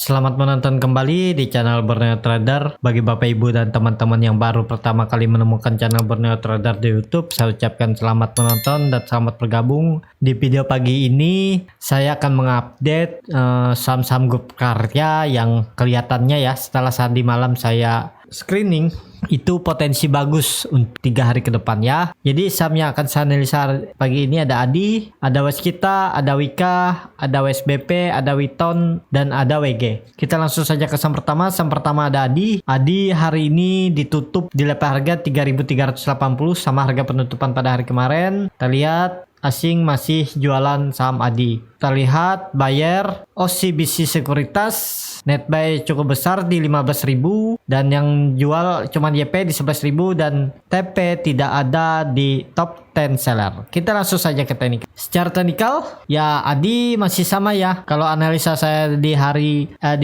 Selamat menonton kembali di channel Borneo Trader. Bagi Bapak Ibu dan teman-teman yang baru pertama kali menemukan channel Borneo Trader di YouTube, saya ucapkan selamat menonton dan selamat bergabung. Di video pagi ini saya akan mengupdate saham-saham grup karya yang kelihatannya ya setelah tadi malam saya screening itu potensi bagus untuk 3 hari ke depan ya. Jadi saham yang akan saya analisa pagi ini ada ADI, ada Waskita, ada Wika, ada WSBP, ada Witon, dan ada WG. Kita langsung saja ke saham pertama. Saham pertama ada ADI. ADI hari ini ditutup di level harga 3.380 sama harga penutupan pada hari kemarin. Kita lihat asing masih jualan saham ADI. Kita lihat buyer OCBC Sekuritas net buy cukup besar di 15.000 dan yang jual cuma YP di 11.000 dan TP tidak ada di top 10 seller. Kita langsung saja ke teknik. Secara teknikal ya ADI masih sama ya. Kalau analisa saya di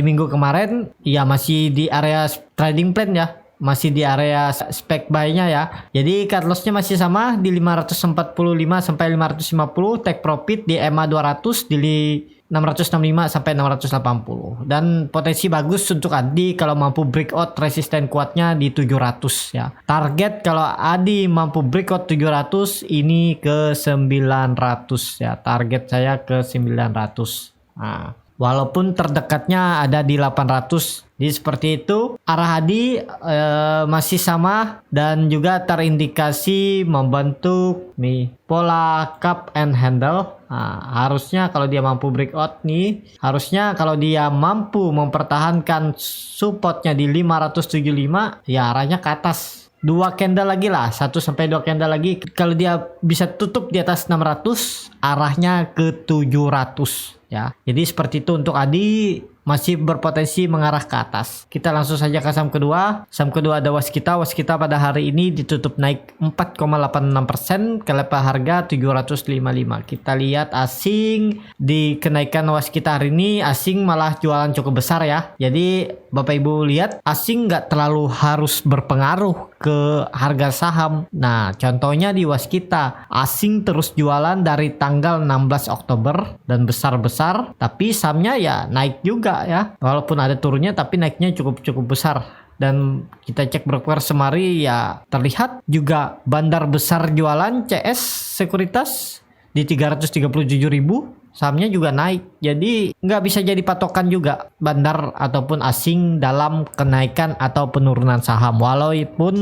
minggu kemarin ya masih di area trading plan ya. Masih di area spek buy-nya ya. Jadi cut loss-nya masih sama di 545 sampai 550, take profit di EMA 200 di 665 sampai 680. Dan potensi bagus untuk ADI kalau mampu breakout resisten kuatnya di 700 ya. Target kalau ADI mampu breakout 700 ini ke 900 ya. Target saya ke 900. Nah, walaupun terdekatnya ada di 800. Jadi seperti itu. Arah ADI masih sama dan juga terindikasi membentuk nih pola cup and handle. Nah, harusnya kalau dia mampu breakout nih, harusnya kalau dia mampu mempertahankan supportnya di 575 ya arahnya ke atas. 2 candle lagi lah, 1 sampai 2 candle lagi. Kalau dia bisa tutup di atas 600, arahnya ke 700 ya. Jadi seperti itu untuk ADI masih berpotensi mengarah ke atas. Kita langsung saja ke saham kedua. Saham kedua ada Waskita. Waskita pada hari ini ditutup naik 4,86% ke level harga 755. Kita lihat asing di kenaikan Waskita hari ini, asing malah jualan cukup besar ya. Jadi Bapak Ibu lihat asing nggak terlalu harus berpengaruh ke harga saham. Nah, contohnya di Waskita, asing terus jualan dari tanggal 16 Oktober dan besar-besar, tapi sahamnya ya naik juga ya. Walaupun ada turunnya tapi naiknya cukup besar. Dan kita cek broker semari ya terlihat juga bandar besar jualan CS Sekuritas di 337.000. Sahamnya juga naik, jadi nggak bisa jadi patokan juga bandar ataupun asing dalam kenaikan atau penurunan saham. Walaupun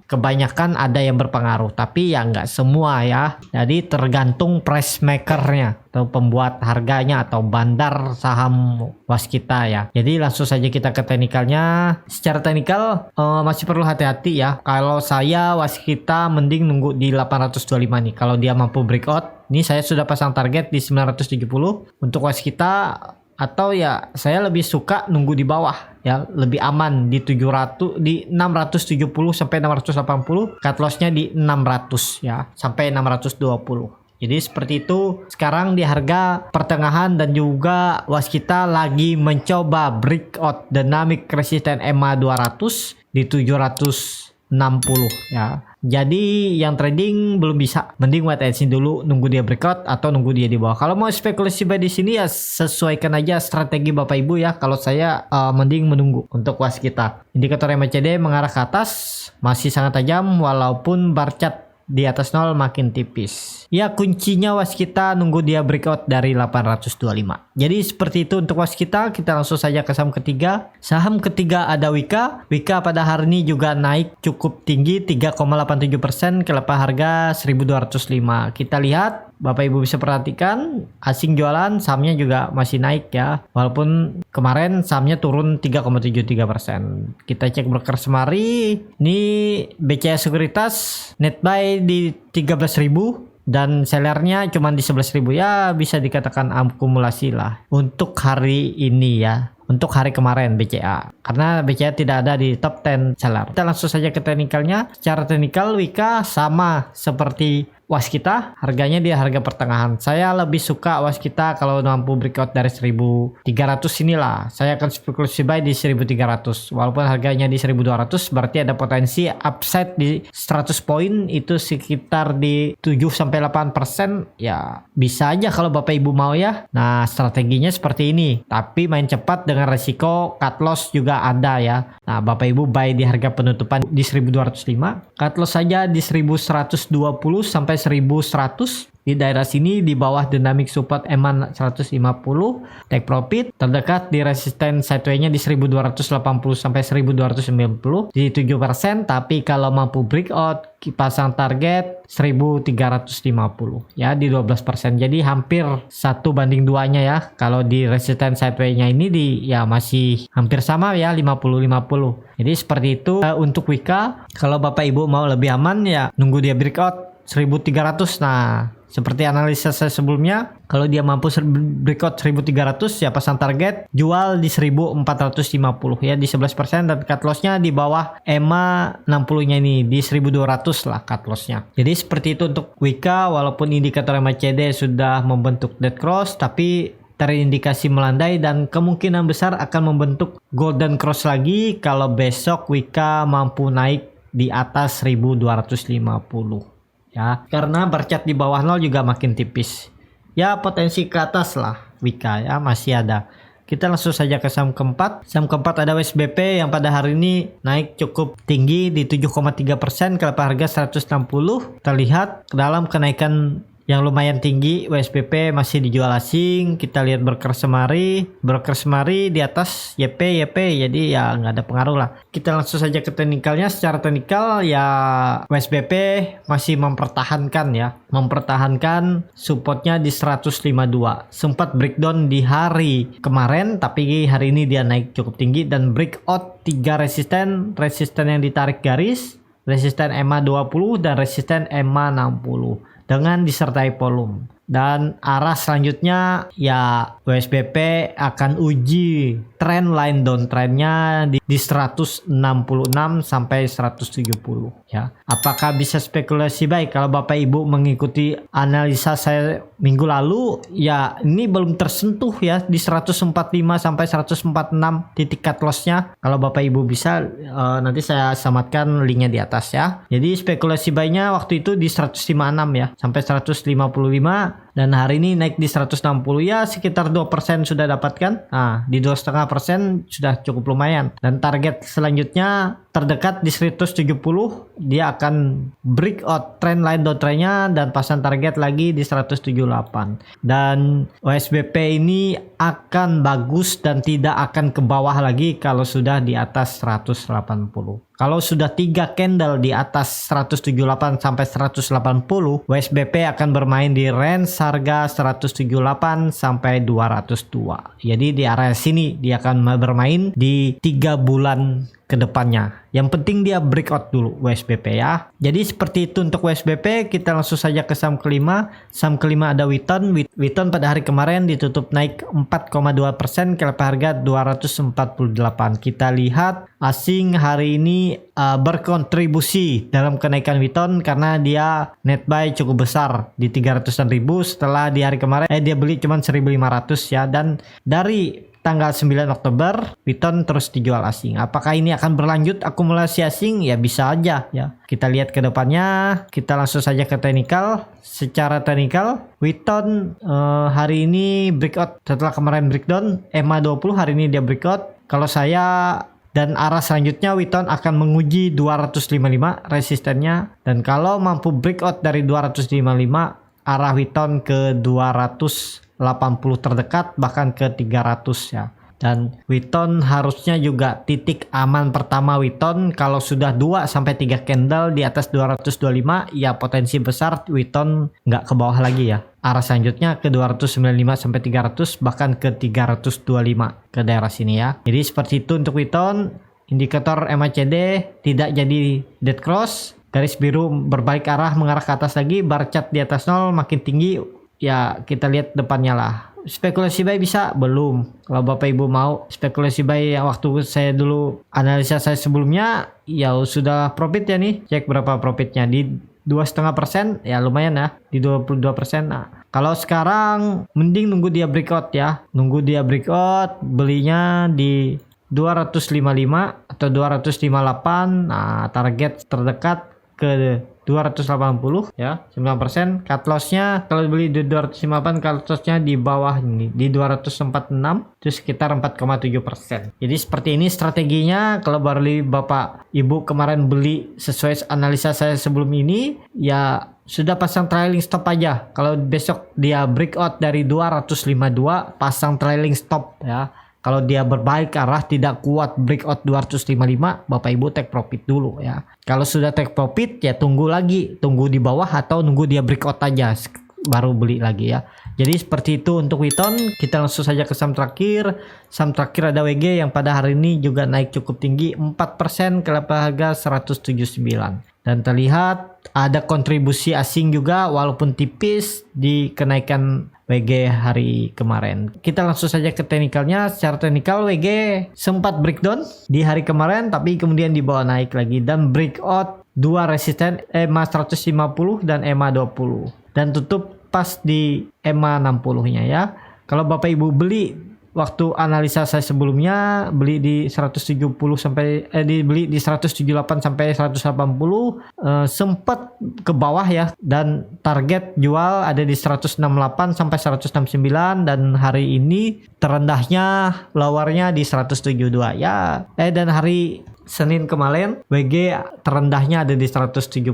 kebanyakan ada yang berpengaruh, tapi ya nggak semua ya. Jadi tergantung price makernya atau pembuat harganya atau bandar saham Waskita ya. Jadi langsung saja kita ke teknikalnya. Secara teknikal masih perlu hati-hati ya. Kalau saya Waskita mending nunggu di 825 nih. Kalau dia mampu breakout, ini saya sudah pasang target di 970 untuk Waskita, atau ya saya lebih suka nunggu di bawah ya, lebih aman di 700 di 670 sampai 680, cut loss-nya di 600 ya sampai 620. Jadi seperti itu. Sekarang di harga pertengahan dan juga Waskita lagi mencoba breakout dynamic resistance EMA 200 di 760 ya. Jadi yang trading belum bisa, mending wait and see dulu, nunggu dia breakout atau nunggu dia di bawah. Kalau mau spekulasi buy di sini ya sesuaikan aja strategi Bapak Ibu ya. Kalau saya mending menunggu untuk Waskita. Indikator MACD mengarah ke atas, masih sangat tajam walaupun bar chart di atas 0 makin tipis. Ya kuncinya Waskita nunggu dia breakout dari 825. Jadi seperti itu untuk Waskita. Kita langsung saja ke saham ketiga. Saham ketiga ada Wika. Wika pada hari ini juga naik cukup tinggi 3,87% ke level harga 1.205. Kita lihat, Bapak Ibu bisa perhatikan asing jualan, sahamnya juga masih naik ya. Walaupun kemarin sahamnya turun 3,73%. Kita cek broker semari. Ini BCA Sekuritas net buy di 13.000 dan sellernya cuma di 11.000 ya, bisa dikatakan akumulasi lah untuk hari ini ya. Untuk hari kemarin BCA, karena BCA tidak ada di top 10 seller. Kita langsung saja ke teknikalnya. Secara teknikal Wika sama seperti Waskita harganya di harga pertengahan. Saya lebih suka Waskita kalau mampu breakout dari 1300 inilah. Saya akan spekulasi buy di 1300. Walaupun harganya di 1200 berarti ada potensi upside di 100 poin itu sekitar di 7-8%. Ya bisa aja kalau Bapak Ibu mau ya. Nah strateginya seperti ini. Tapi main cepat dengan resiko cut loss juga ada ya. Nah Bapak Ibu buy di harga penutupan di 1205. Cut loss saja di 1120 sampai 1100. Di daerah sini di bawah dynamic support EMA 150, take profit terdekat di resisten sideway-nya di 1280 sampai 1290 di 7%, tapi kalau mampu breakout pasang target 1350 ya di 12%. Jadi hampir 1:2-nya ya. Kalau di resisten sideway-nya ini ya masih hampir sama ya 50-50. Jadi seperti itu untuk Wika. Kalau Bapak Ibu mau lebih aman ya nunggu dia breakout 1300. Nah seperti analisa saya sebelumnya, kalau dia mampu breakout 1300 ya pasang target jual di 1450 ya di 11%, dan cut lossnya di bawah EMA 60-nya ini di 1200 lah cut lossnya. Jadi seperti itu untuk Wika. Walaupun indikator MACD sudah membentuk dead cross, tapi terindikasi melandai dan kemungkinan besar akan membentuk golden cross lagi kalau besok Wika mampu naik di atas 1250. Ya, karena bercat di bawah 0 juga makin tipis. Ya, potensi ke atas lah Wika ya masih ada. Kita langsung saja ke saham keempat. Saham keempat ada WSBP yang pada hari ini naik cukup tinggi di 7,3% ke harga 160. Terlihat dalam kenaikan yang lumayan tinggi. WSBP masih dijual asing. Kita lihat broker semari di atas YP, jadi ya nggak ada pengaruh lah. Kita langsung saja ke teknikalnya. Secara teknikal ya WSBP masih mempertahankan supportnya di 152. Sempat breakdown di hari kemarin, tapi hari ini dia naik cukup tinggi dan breakout 3 resisten yang ditarik garis, resisten EMA 20 dan resisten EMA 60 dengan disertai volume. Dan arah selanjutnya ya WSBP akan uji trend line downtrendnya di 166 sampai 170 ya. Apakah bisa spekulasi baik? Kalau Bapak Ibu mengikuti analisa saya minggu lalu ya ini belum tersentuh ya di 145 sampai 146 titik cut lossnya. Kalau Bapak Ibu bisa nanti saya samatkan linknya di atas ya. Jadi spekulasi buy-nya waktu itu di 156 ya sampai 155. Dan hari ini naik di 160 ya sekitar 2% sudah dapatkan. Nah di 2,5% sudah cukup lumayan. Dan target selanjutnya terdekat di 170, dia akan breakout trend line downtrendnya dan pasang target lagi di 178. Dan OSBP ini akan bagus dan tidak akan ke bawah lagi kalau sudah di atas 180. Kalau sudah 3 candle di atas 178 sampai 180, WSBP akan bermain di range harga 178 sampai 202. Jadi di area sini dia akan bermain di 3 bulan ke depannya. Yang penting dia breakout dulu WSBP ya. Jadi seperti itu untuk WSBP. Kita langsung saja ke saham kelima. Saham kelima ada Witon. Witon pada hari kemarin ditutup naik 4,2% ke harga 248. Kita lihat asing hari ini berkontribusi dalam kenaikan Witon karena dia net buy cukup besar di 300-an ribu. Setelah di hari kemarin dia beli cuma 1.500 ya. Dan dari tanggal 9 Oktober Witon terus dijual asing. Apakah ini akan berlanjut akumulasi asing? Ya bisa aja ya. Kita lihat ke depannya. Kita langsung saja ke teknikal. Secara teknikal Witon hari ini breakout setelah kemarin breakdown EMA 20, hari ini dia breakout. Kalau saya dan arah selanjutnya Witon akan menguji 255 resistennya, dan kalau mampu breakout dari 255 arah Witon ke 280 terdekat bahkan ke 300 ya. Dan Witon harusnya juga titik aman pertama Witon kalau sudah 2 sampai 3 candle di atas 225 ya potensi besar Witon nggak ke bawah lagi ya. Arah selanjutnya ke 295 sampai 300 bahkan ke 325 ke daerah sini ya. Jadi seperti itu untuk Witon. Indikator MACD tidak jadi dead cross, garis biru berbalik arah mengarah ke atas lagi, bar chart di atas 0 makin tinggi ya. Kita lihat depannya lah. Spekulasi buy bisa? Belum. Kalau Bapak Ibu mau spekulasi buy yang waktu saya dulu analisa saya sebelumnya ya sudah profit ya nih. Cek berapa profitnya di 2,5%, ya lumayan ya, di 22%. Nah, kalau sekarang mending nunggu dia breakout ya. Nunggu dia breakout, belinya di 255 atau 258. Nah, target terdekat ke 280 ya, 9%. Cut lossnya kalau beli di 258, cut lossnya di bawah ini di 246, itu sekitar 4,7%. Jadi seperti ini strateginya. Kalau baru Bapak Ibu kemarin beli sesuai analisa saya sebelum ini, ya sudah pasang trailing stop aja. Kalau besok dia breakout dari 252, pasang trailing stop ya. Kalau dia berbalik arah tidak kuat breakout 255, Bapak Ibu take profit dulu ya. Kalau sudah take profit ya tunggu lagi, tunggu di bawah atau nunggu dia breakout aja baru beli lagi ya. Jadi seperti itu untuk Witon. Kita langsung saja ke saham terakhir. Saham terakhir ada WG yang pada hari ini juga naik cukup tinggi 4% ke level harga 179. Dan terlihat ada kontribusi asing juga walaupun tipis di kenaikan WG hari kemarin. Kita langsung saja ke teknikalnya. Secara teknikal WG sempat breakdown di hari kemarin tapi kemudian dibawa naik lagi dan breakout dua resisten EMA 150 dan EMA 20 dan tutup pas di EMA 60-nya ya. Kalau Bapak Ibu beli waktu analisa saya sebelumnya beli di 170 sampai dibeli di 178 sampai 180, sempat ke bawah ya, dan target jual ada di 168 sampai 169 dan hari ini terendahnya lowernya di 172 ya. Dan hari Senin kemarin WG terendahnya ada di 171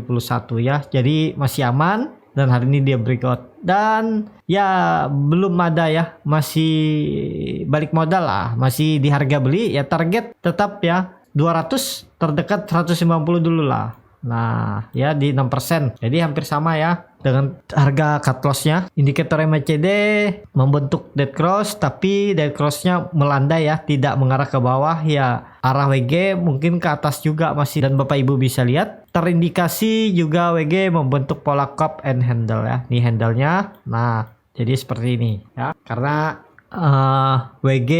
ya. Jadi masih aman. Dan hari ini dia breakout dan ya belum ada ya, masih balik modal lah, masih di harga beli ya, target tetap ya 200, terdekat 150 dulu lah. Nah ya di 6%, jadi hampir sama ya dengan harga cut lossnya. Indikator MACD membentuk dead cross tapi dead crossnya melandai ya, tidak mengarah ke bawah ya. Arah WG mungkin ke atas juga masih, dan Bapak Ibu bisa lihat terindikasi juga WG membentuk pola cup and handle ya. Ini handle-nya. Nah, jadi seperti ini ya. Karena WG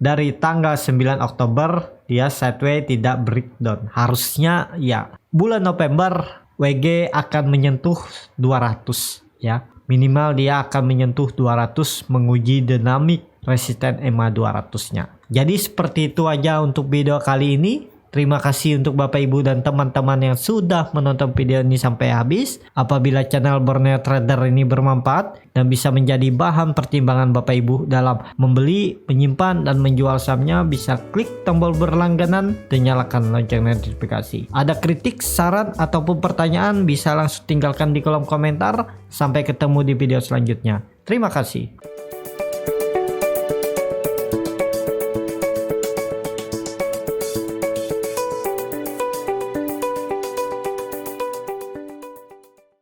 dari tanggal 9 Oktober dia sideways tidak breakdown. Harusnya ya bulan November WG akan menyentuh 200 ya. Minimal dia akan menyentuh 200 menguji dinamik resisten EMA 200-nya. Jadi seperti itu aja untuk video kali ini. Terima kasih untuk Bapak Ibu dan teman-teman yang sudah menonton video ini sampai habis. Apabila channel Borneo Trader ini bermanfaat dan bisa menjadi bahan pertimbangan Bapak Ibu dalam membeli, menyimpan, dan menjual sahamnya, bisa klik tombol berlangganan dan nyalakan lonceng notifikasi. Ada kritik, saran, ataupun pertanyaan bisa langsung tinggalkan di kolom komentar. Sampai ketemu di video selanjutnya. Terima kasih.